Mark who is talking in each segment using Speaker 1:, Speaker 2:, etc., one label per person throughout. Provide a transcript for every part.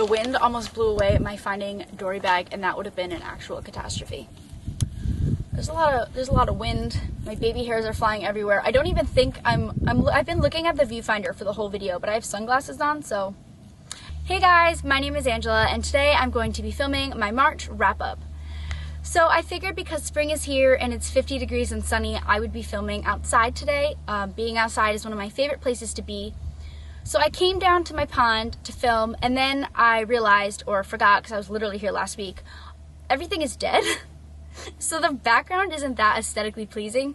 Speaker 1: the wind almost blew away my Finding Dory bag, and that would have been an actual catastrophe. There's a lot of wind. My baby hairs are flying everywhere. I don't even think I've been looking at the viewfinder for the whole video, but I have sunglasses on, so. Hey guys, my name is Angela, and today I'm going to be filming my March wrap-up. So I figured because spring is here and it's 50 degrees and sunny, I would be filming outside today. Being outside is one of my favorite places to be. So I came down to my pond to film, and then I realized, or forgot because I was literally here last week, everything is dead. So the background isn't that aesthetically pleasing.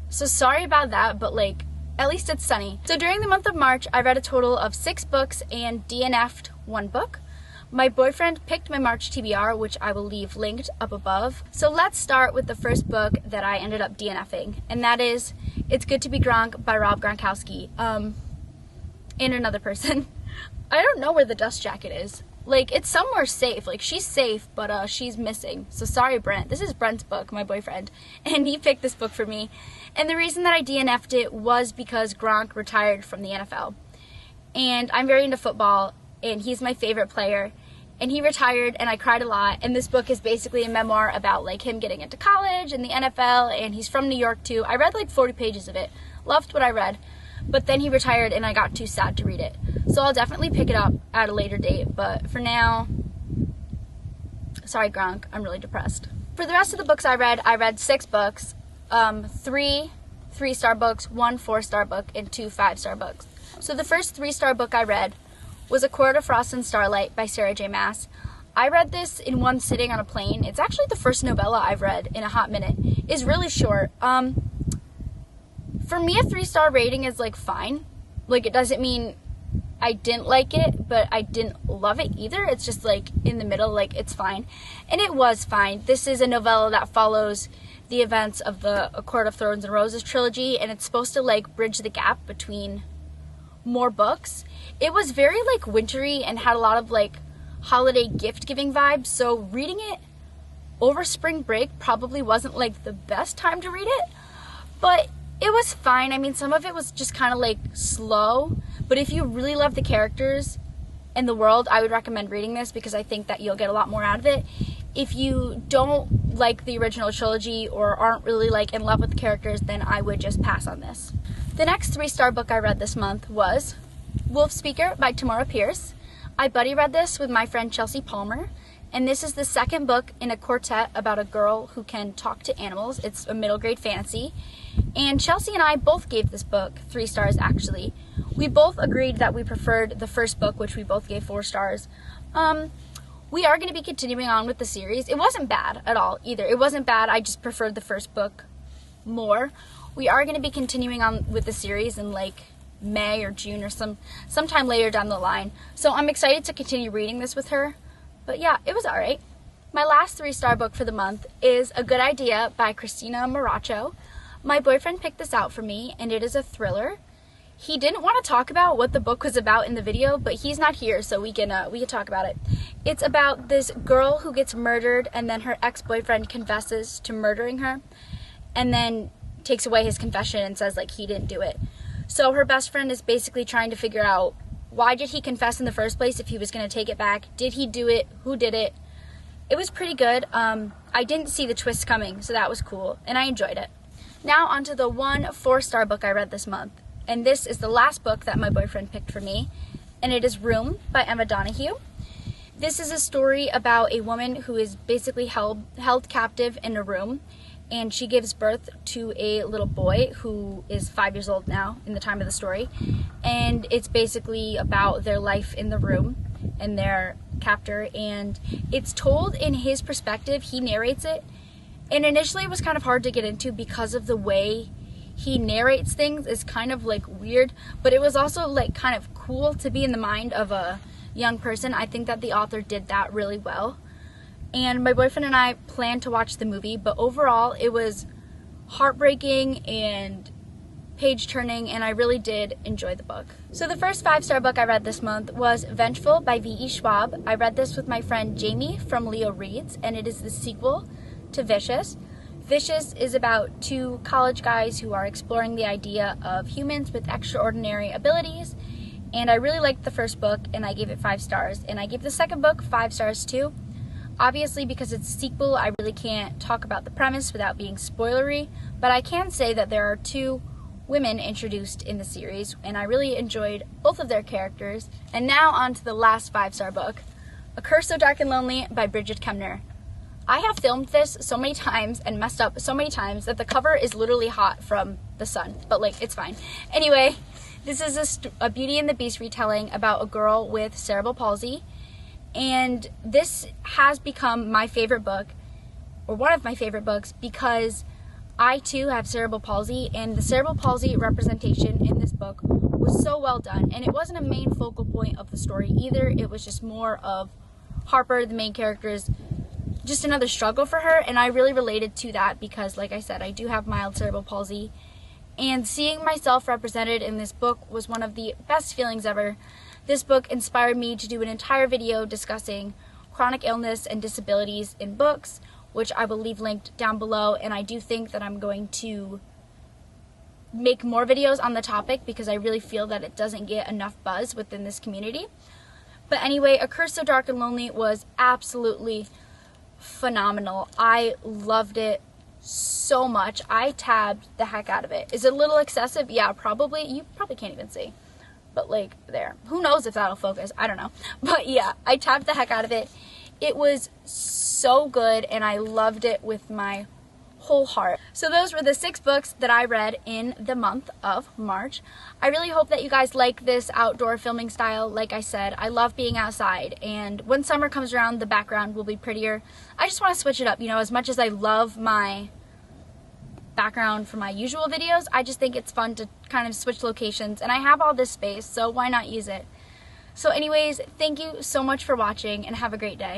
Speaker 1: So sorry about that, but like, at least it's sunny. So during the month of March, I read a total of 6 books and DNF'd 1 book. My boyfriend picked my March TBR, which I will leave linked up above. So let's start with the first book that I ended up DNFing, and that is It's Good to Be Gronk by Rob Gronkowski. And another person. I don't know where the dust jacket is. Like, it's somewhere safe. Like, she's safe, but she's missing. So sorry, Brent. This is Brent's book, my boyfriend, and he picked this book for me. And the reason that I DNF'd it was because Gronk retired from the NFL. And I'm very into football, and he's my favorite player. And he retired, and I cried a lot. And this book is basically a memoir about, like, him getting into college and the NFL, and he's from New York, too. I read, like, 40 pages of it. Loved what I read. But then he retired, and I got too sad to read it. So I'll definitely pick it up at a later date. But for now, sorry, Gronk, I'm really depressed. For the rest of the books I read 6 books. 3 3-star books, 1 4-star book, and 2 5-star books. So the first 3-star book I read was A Court of Frost and Starlight by Sarah J. Maas. I read this in one sitting on a plane. It's actually the first novella I've read in a hot minute. It's really short. For me, a 3-star rating is, like, fine. Like, it doesn't mean I didn't like it, but I didn't love it either. It's just, like, in the middle, like, it's fine. And it was fine. This is a novella that follows the events of the A Court of Thorns and Roses trilogy, and it's supposed to, like, bridge the gap between more books. It was very, like, wintry and had a lot of, like, holiday gift-giving vibes, so reading it over spring break probably wasn't, like, the best time to read it, but it was fine. I mean, some of it was just kind of, like, slow, but if you really love the characters and the world, I would recommend reading this because I think that you'll get a lot more out of it. If you don't like the original trilogy or aren't really, like, in love with the characters, then I would just pass on this. The next 3-star book I read this month was Wolf Speaker by Tamora Pierce. I buddy read this with my friend Chelsea Palmer, and this is the second book in a quartet about a girl who can talk to animals. It's a middle grade fantasy, and Chelsea and I both gave this book 3 stars actually. We both agreed that we preferred the first book, which we both gave 4 stars. We are going to be continuing on with the series. It wasn't bad at all either. It wasn't bad, I just preferred the first book more. We are going to be continuing on with the series in, like, May or June or sometime later down the line. So I'm excited to continue reading this with her. But yeah, it was alright. My last 3-star book for the month is A Good Idea by Christina Maracho. My boyfriend picked this out for me, and it is a thriller. He didn't want to talk about what the book was about in the video, but he's not here, so we can talk about it. It's about this girl who gets murdered, and then her ex-boyfriend confesses to murdering her, and then takes away his confession and says, like, he didn't do it. So her best friend is basically trying to figure out, why did he confess in the first place if he was going to take it back? Did he do it? Who did it? It was pretty good. I didn't see the twist coming, so that was cool, and I enjoyed it. Now onto the 1 4-star book I read this month. And this is the last book that my boyfriend picked for me, and it is Room by Emma Donoghue. This is a story about a woman who is basically held captive in a room, and she gives birth to a little boy who is 5 years old now in the time of the story, and it's basically about their life in the room and their captor, and it's told in his perspective. He narrates it, and initially it was kind of hard to get into because of the way he narrates things is kind of, like, weird, but it was also, like, kind of cool to be in the mind of a young person. I think that the author did that really well. And my boyfriend and I planned to watch the movie, but overall it was heartbreaking and page-turning, and I really did enjoy the book. So the first 5-star book I read this month was Vengeful by V.E. Schwab. I read this with my friend Jamie from Leo Reads, and it is the sequel to Vicious. Vicious is about 2 college guys who are exploring the idea of humans with extraordinary abilities, And I really liked the first book, and I gave it 5 stars. And I gave the second book 5 stars too. Obviously, because it's a sequel, I really can't talk about the premise without being spoilery, but I can say that there are 2 women introduced in the series, and I really enjoyed both of their characters. And now on to the last 5-star book, A Curse So Dark and Lonely by Brigid Kemner. I have filmed this so many times and messed up so many times that the cover is literally hot from the sun, but like, it's fine. Anyway, this is a Beauty and the Beast retelling about a girl with cerebral palsy, and this has become my favorite book, or one of my favorite books, because I too have cerebral palsy, and the cerebral palsy representation in this book was so well done. And it wasn't a main focal point of the story either. It was just more of Harper, the main character's, just another struggle for her, and I really related to that because, like I said, I do have mild cerebral palsy, and seeing myself represented in this book was one of the best feelings ever. This book inspired me to do an entire video discussing chronic illness and disabilities in books, which I will leave linked down below, and I do think that I'm going to make more videos on the topic because I really feel that it doesn't get enough buzz within this community. But anyway, A Curse So Dark and Lonely was absolutely phenomenal. I loved it so much. I tabbed the heck out of it. Is it a little excessive? Yeah, probably. You probably can't even see. But like, there. Who knows if that'll focus? I don't know. But yeah, I tabbed the heck out of it. It was so good, and I loved it with my whole heart. So those were the 6 books that I read in the month of March. I really hope that you guys like this outdoor filming style. Like I said, I love being outside, and when summer comes around, the background will be prettier. I just want to switch it up, you know, as much as I love my background for my usual videos, I just think it's fun to kind of switch locations, and I have all this space, so why not use it? So anyways, thank you so much for watching, and have a great day.